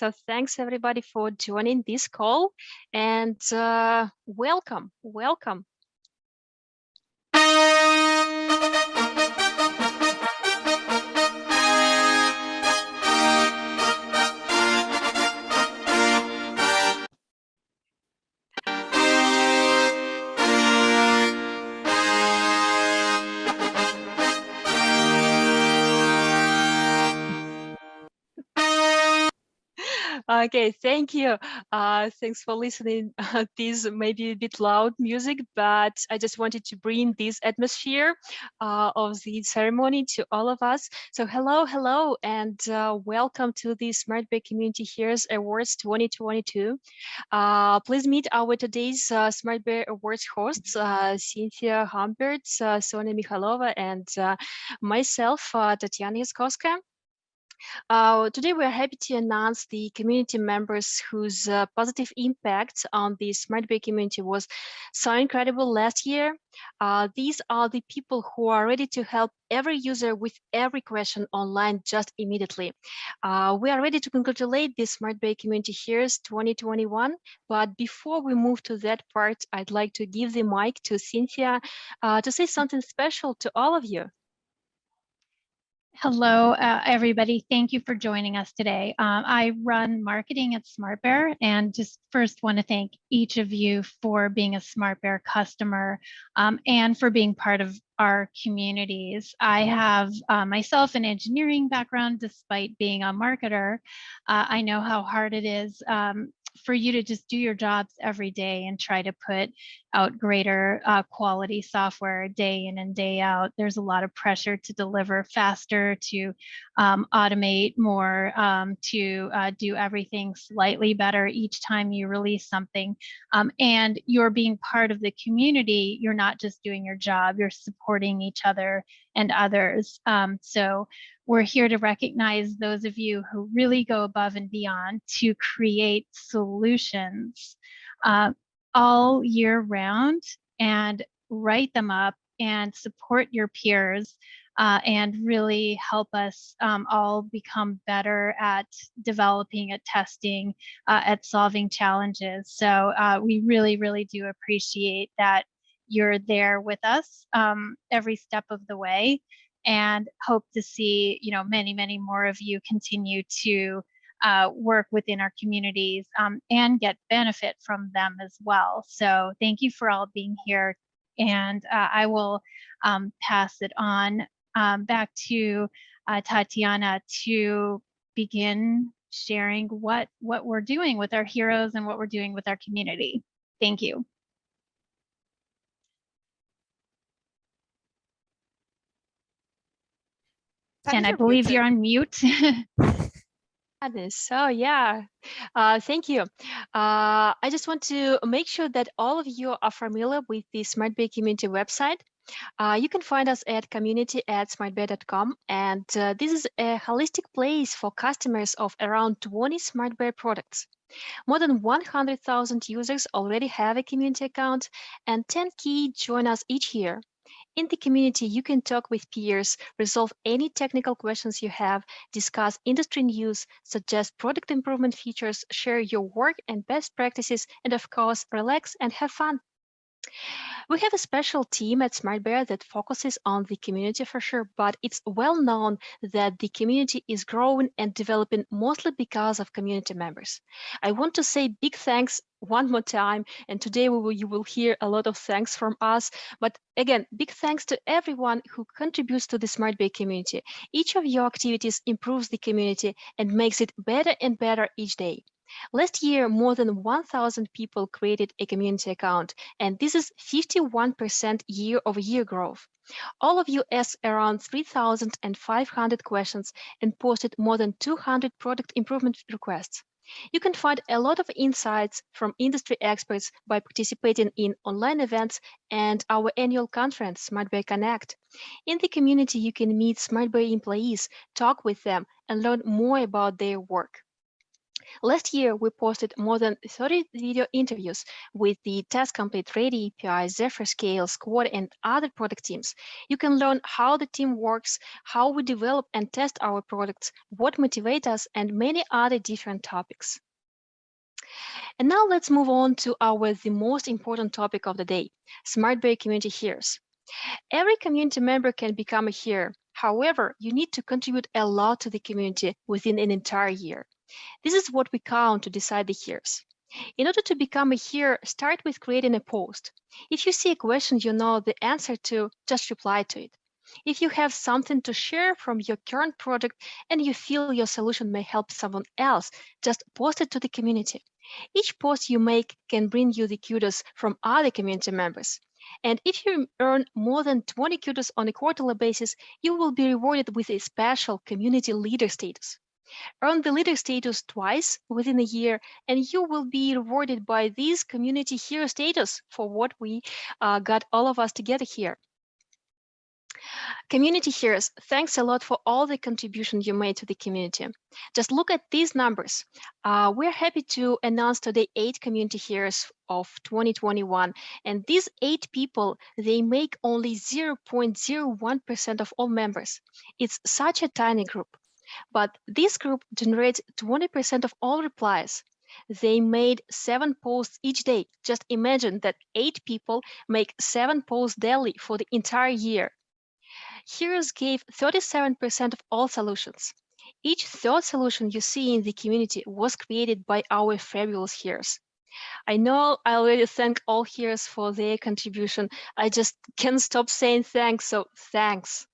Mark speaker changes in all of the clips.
Speaker 1: So thanks everybody for joining this call and welcome. Okay, thank you. Thanks for listening. This may be a bit loud music, but I just wanted to bring this atmosphere of the ceremony to all of us. So hello, and welcome to the SmartBear Community Heroes Awards 2022. Please meet our today's SmartBear Awards hosts, Cynthia Humbert, Sonia Mikhailova, and myself, Tatiana Yaskowska. Today, we are happy to announce the community members whose positive impact on the SmartBear community was so incredible last year. These are the people who are ready to help every user with every question online just immediately. We are ready to congratulate the SmartBear Community Heroes 2021, but before we move to that part, I'd like to give the mic to Cynthia to say something special to all of you.
Speaker 2: Hello, everybody. Thank you for joining us today. I run marketing at SmartBear, and just first want to thank each of you for being a SmartBear customer and for being part of our communities. I have myself an engineering background, despite being a marketer. I know how hard it is for you to just do your jobs every day and try to put out greater quality software day in and day out. There's a lot of pressure to deliver faster, to automate more, to do everything slightly better each time you release something. And you're being part of the community. You're not just doing your job, you're supporting each other and others. So we're here to recognize those of you who really go above and beyond to create solutions all year round and write them up and support your peers and really help us all become better at developing, at testing, at solving challenges. So we really do appreciate that you're there with us every step of the way, and hope to see many more of you continue to work within our communities and get benefit from them as well. So thank you for all being here, and I will pass it on back to Tatiana to begin sharing what we're doing with our heroes and what we're doing with our community. Thank you. And I believe you're on mute.
Speaker 1: So yeah, thank you. I just want to make sure that all of you are familiar with the SmartBear community website. You can find us at community@smartbear.com, and this is a holistic place for customers of around 20 SmartBear products. More than 100,000 users already have a community account, and 10K join us each year. In the community, you can talk with peers, resolve any technical questions you have, discuss industry news, suggest product improvement features, share your work and best practices, and of course, relax and have fun. We have a special team at SmartBear that focuses on the community for sure, but it's well known that the community is growing and developing mostly because of community members. I want to say big thanks one more time, and today you will hear a lot of thanks from us. But again, big thanks to everyone who contributes to the SmartBear community. Each of your activities improves the community and makes it better and better each day. Last year, more than 1,000 people created a community account, and this is 51% year-over-year growth. All of you asked around 3,500 questions and posted more than 200 product improvement requests. You can find a lot of insights from industry experts by participating in online events and our annual conference, SmartBear Connect. In the community, you can meet SmartBear employees, talk with them, and learn more about their work. Last year, we posted more than 30 video interviews with the Test Complete Ready API, Zephyr Scale, Squad, and other product teams. You can learn how the team works, how we develop and test our products, what motivates us, and many other different topics. And now let's move on to the most important topic of the day, SmartBear Community Heroes. Every community member can become a hero. However, you need to contribute a lot to the community within an entire year. This is what we count to decide the heroes. In order to become a hero, start with creating a post. If you see a question you know the answer to, just reply to it. If you have something to share from your current project and you feel your solution may help someone else, just post it to the community. Each post you make can bring you the kudos from other community members. And if you earn more than 20 kudos on a quarterly basis, you will be rewarded with a special community leader status. Earn the leader status twice within a year, and you will be rewarded by this community hero status for what we got all of us together here. Community heroes, thanks a lot for all the contribution you made to the community. Just look at these numbers. We're happy to announce today 8 community heroes of 2021. And these 8 people, they make only 0.01% of all members. It's such a tiny group. But this group generates 20% of all replies. They made 7 posts each day. Just imagine that 8 people make 7 posts daily for the entire year. Heroes gave 37% of all solutions. Each third solution you see in the community was created by our fabulous heroes. I know I already thank all heroes for their contribution. I just can't stop saying thanks, so thanks.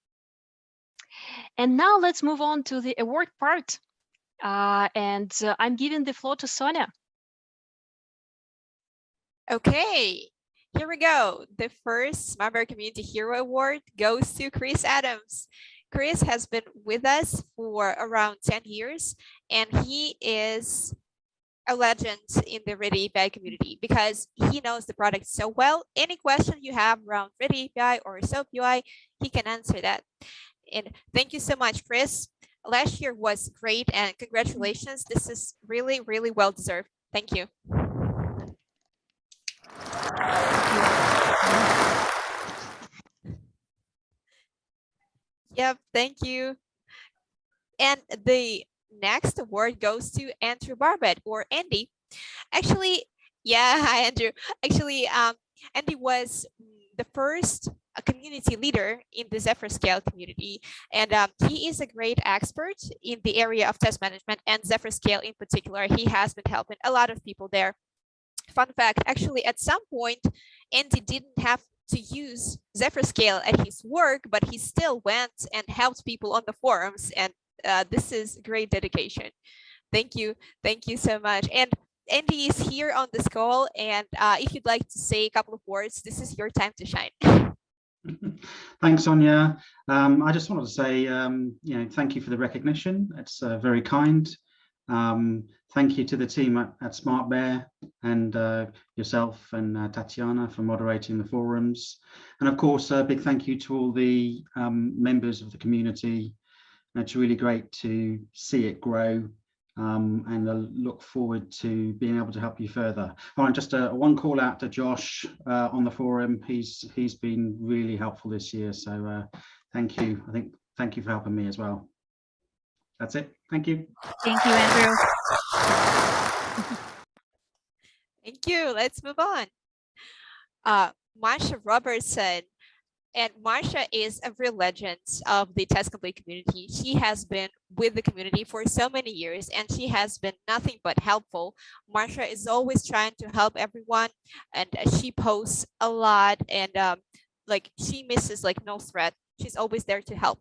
Speaker 1: And now let's move on to the award part. I'm giving the floor to Sonia.
Speaker 3: Okay, here we go. The first SmartBear Community Hero Award goes to Chris Adams. Chris has been with us for around 10 years, and he is a legend in the Ready API community because he knows the product so well. Any question you have around Ready API or SOAP UI, he can answer that. And thank you so much, Chris. Last year was great, and congratulations. This is really, really well deserved. Thank you. Yep, thank you. And the next award goes to Andrew Barbet, or Andy. Actually, yeah, hi Andrew. Actually, Andy was the first community leader in the Zephyr Scale community, and he is a great expert in the area of test management and Zephyr Scale in particular. He has been helping a lot of people there. Fun fact, actually, at some point, Andy didn't have to use Zephyr Scale at his work, but he still went and helped people on the forums, and this is great dedication. Thank you so much. And Andy is here on this call, and if you'd like to say a couple of words, this is your time to shine.
Speaker 4: Thanks, Sonia. I just wanted to say, thank you for the recognition. It's very kind. Thank you to the team at SmartBear and yourself and Tatiana for moderating the forums. And of course, a big thank you to all the members of the community. It's really great to see it grow, and I look forward to being able to help you further. And just one call out to Josh on the forum. He's been really helpful this year, so thank you. Thank you for helping me as well. That's it. Thank you.
Speaker 2: Thank you, Andrew.
Speaker 3: Thank you. Let's move on. Marsha Robertson. And Marsha is a real legend of the Test Complete community. She has been with the community for so many years, and she has been nothing but helpful. Marsha is always trying to help everyone, and she posts a lot, and she misses no thread. She's always there to help.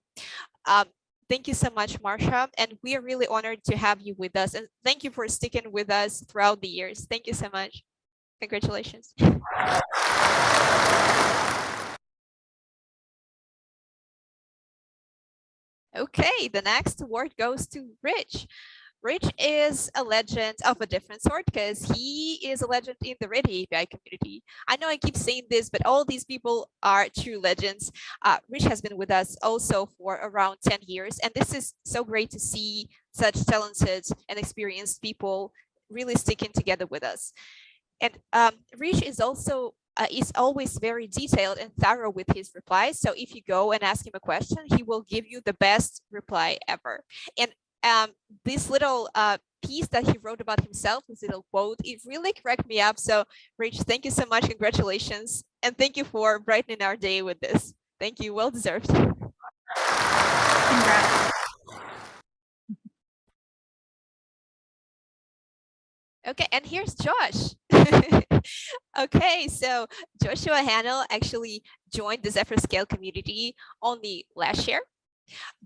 Speaker 3: Thank you so much, Marsha, and we are really honored to have you with us. And thank you for sticking with us throughout the years. Thank you so much. Congratulations. Okay, the next award goes to Rich. Rich is a legend of a different sort because he is a legend in the Ready API community. I know I keep saying this, but all these people are true legends. Rich has been with us also for around 10 years, and this is so great to see such talented and experienced people really sticking together with us. And Rich is also is always very detailed and thorough with his replies. So if you go and ask him a question, he will give you the best reply ever. And this little piece that he wrote about himself, this little quote, it really cracked me up. So Rich, thank you so much. Congratulations. And thank you for brightening our day with this. Thank you. Well deserved.
Speaker 2: Congrats.
Speaker 3: Okay, and here's Josh. Okay, so Joshua Hanel actually joined the Zephyr Scale community only last year,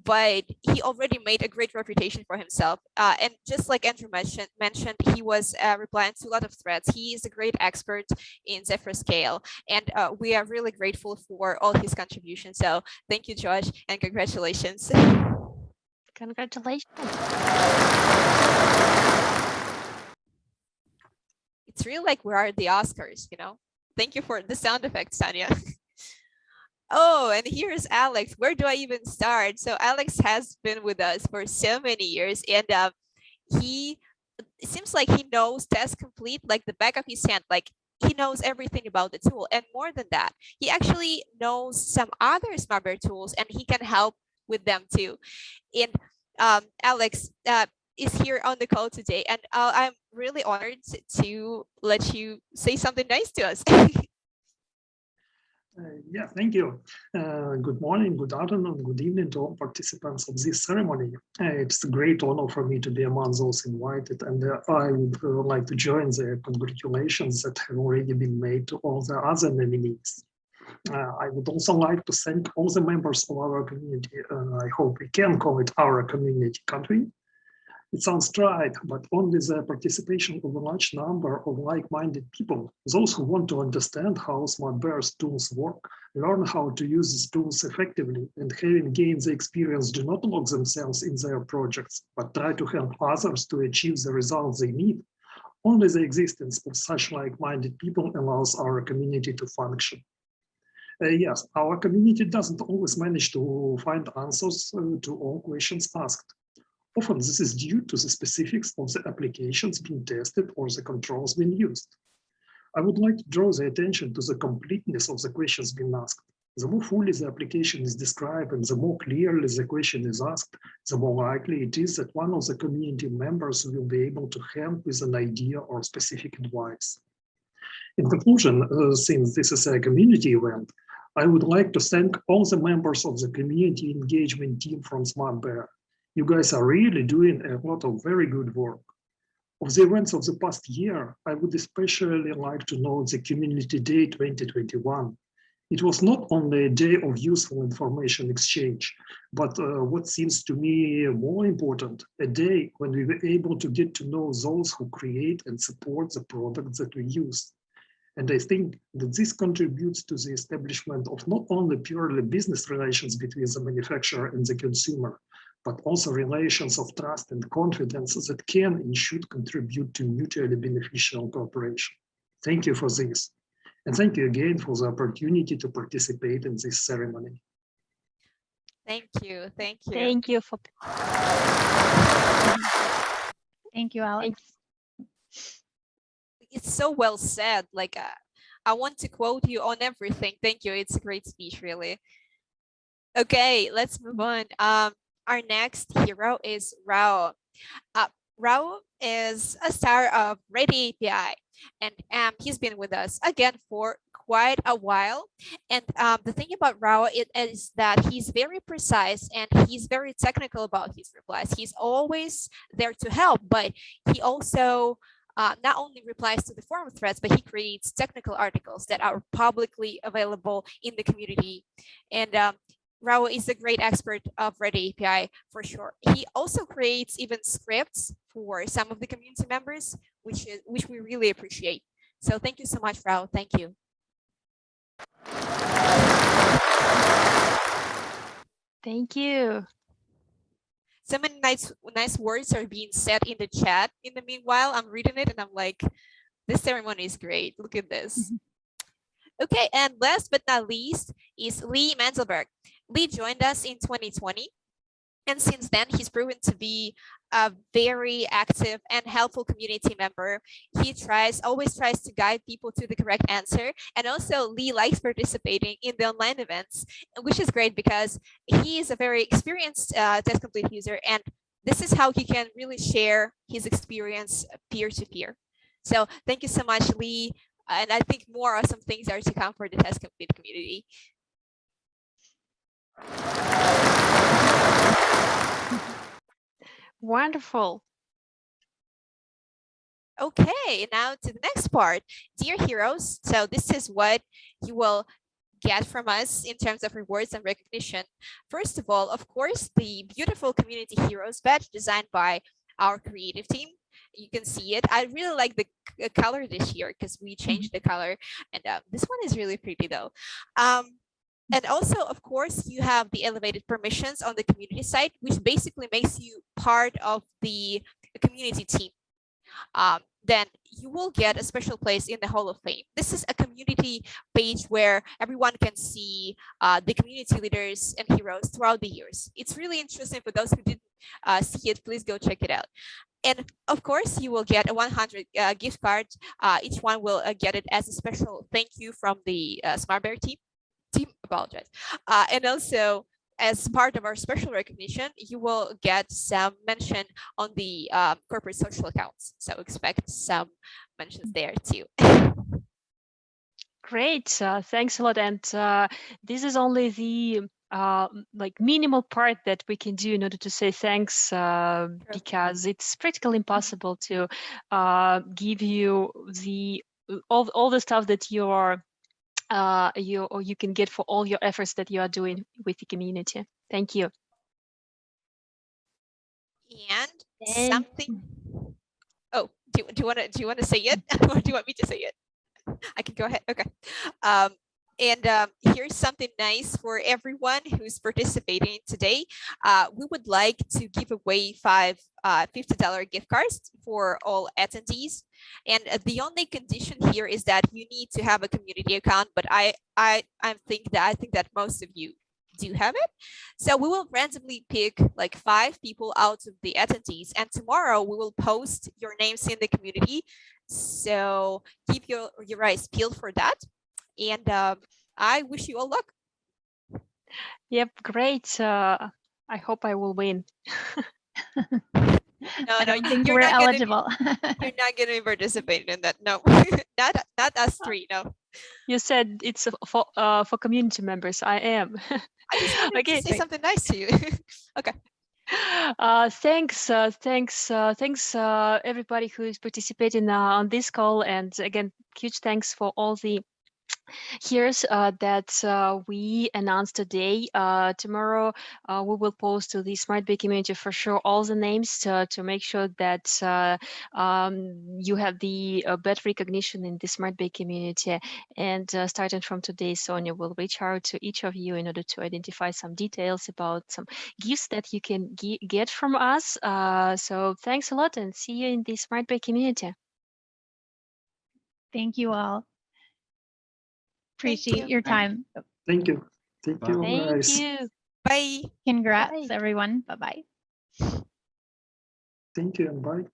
Speaker 3: but he already made a great reputation for himself. And just like Andrew mentioned, he was replying to a lot of threads. He is a great expert in Zephyr Scale, and we are really grateful for all his contributions. So thank you, Josh, and congratulations.
Speaker 1: Congratulations.
Speaker 3: It's really like we are at the Oscars, you know? Thank you for the sound effects, Tanya. Oh, and here's Alex. Where do I even start? So Alex has been with us for so many years, and it seems like he knows Test Complete like the back of his hand. Like he knows everything about the tool, and more than that, he actually knows some other SmartBear tools, and he can help with them too. And Alex is here on the call today, and I'm really honored to let you say something nice to us.
Speaker 5: Yeah, thank you. Good morning, good afternoon, good evening to all participants of this ceremony. It's a great honor for me to be among those invited, and I would like to join the congratulations that have already been made to all the other nominees. I would also like to thank all the members of our community. I hope we can call it our community country. It sounds trite, but only the participation of a large number of like-minded people, those who want to understand how SmartBear's tools work, learn how to use these tools effectively, and having gained the experience do not lock themselves in their projects, but try to help others to achieve the results they need. Only the existence of such like-minded people allows our community to function. Yes, our community doesn't always manage to find answers to all questions asked. Often this is due to the specifics of the applications being tested or the controls being used. I would like to draw the attention to the completeness of the questions being asked. The more fully the application is described and the more clearly the question is asked, the more likely it is that one of the community members will be able to help with an idea or specific advice. In conclusion, since this is a community event, I would like to thank all the members of the community engagement team from SmartBear. You guys are really doing a lot of very good work. Of the events of the past year, I would especially like to note the Community Day 2021. It was not only a day of useful information exchange, but what seems to me more important, a day when we were able to get to know those who create and support the products that we use. And I think that this contributes to the establishment of not only purely business relations between the manufacturer and the consumer, but also relations of trust and confidence that can and should contribute to mutually beneficial cooperation. Thank you for this. And thank you again for the opportunity to participate in this ceremony.
Speaker 3: Thank you. Thank you.
Speaker 1: Thank you for.
Speaker 2: Thank you, Alex.
Speaker 3: It's so well said. Like, I want to quote you on everything. Thank you. It's a great speech, really. Okay, let's move on. Our next hero is Rao. Rao is a star of Ready API, and he's been with us again for quite a while. And the thing about Rao is that he's very precise and he's very technical about his replies. He's always there to help, but he also not only replies to the forum threads, but he creates technical articles that are publicly available in the community. And Rao is a great expert of Ready API for sure. He also creates even scripts for some of the community members, which we really appreciate. So thank you so much, Rao. Thank you.
Speaker 1: Thank you.
Speaker 3: So many nice words are being said in the chat. In the meanwhile, I'm reading it and I'm like, this ceremony is great. Look at this. Okay, and last but not least is Lee Manzelberg. Lee joined us in 2020. And since then, he's proven to be a very active and helpful community member. He always tries to guide people to the correct answer. And also Lee likes participating in the online events, which is great because he is a very experienced test complete user. And this is how he can really share his experience peer to peer. So thank you so much, Lee. And I think more awesome things are to come for the test complete community.
Speaker 1: Wonderful.
Speaker 3: Okay, now to the next part, dear heroes. So this is what you will get from us in terms of rewards and recognition. First of all, of course, the beautiful community heroes badge designed by our creative team. You can see it. I really like the color this year because we changed the color, and this one is really pretty though. And also, of course, you have the elevated permissions on the community site, which basically makes you part of the community team. Then you will get a special place in the Hall of Fame. This is a community page where everyone can see the community leaders and heroes throughout the years. It's really interesting for those who didn't see it. Please go check it out. And of course, you will get a 100 gift card. Each one will get it as a special thank you from the SmartBear team. Apologize. And also, as part of our special recognition, you will get some mention on the corporate social accounts. So expect some mentions there too.
Speaker 1: Great. Thanks a lot. And this is only the like minimal part that we can do in order to say thanks, because it's practically impossible to give you the all the stuff that you are you can get for all your efforts that you are doing with the community. Thank you.
Speaker 3: And something. Oh, do you want to say it, or do you want me to say it? I can go ahead. Okay. Here's something nice for everyone who's participating today. We would like to give away five $50 gift cards for all attendees. And the only condition here is that you need to have a community account, but I think that most of you do have it. So we will randomly pick like 5 people out of the attendees, and tomorrow we will post your names in the community. So keep your eyes peeled for that. And I wish you all luck.
Speaker 1: Yep, great. I hope I will win.
Speaker 3: No,
Speaker 2: I don't think
Speaker 3: you're
Speaker 2: we're
Speaker 3: not
Speaker 2: eligible.
Speaker 3: You're not going to be participating in that. No, not us 3. No.
Speaker 1: You said it's for community members. I am.
Speaker 3: I just wanted to say something nice to you. Okay.
Speaker 1: Thanks, everybody who is participating on this call, and again, huge thanks for all the here's that we announced today. Tomorrow we will post to the SmartBear community for sure all the names to make sure that you have the better recognition in the SmartBear community. And starting from today, Sonia will reach out to each of you in order to identify some details about some gifts that you can get from us. So thanks a lot, and see you in the SmartBear community.
Speaker 2: Thank you all. Appreciate your time.
Speaker 5: Thank you. Thank you,
Speaker 1: Thank
Speaker 5: guys.
Speaker 1: you.
Speaker 3: Bye.
Speaker 2: Congrats,
Speaker 1: Bye.
Speaker 2: everyone. Bye-bye.
Speaker 5: Thank you and bye.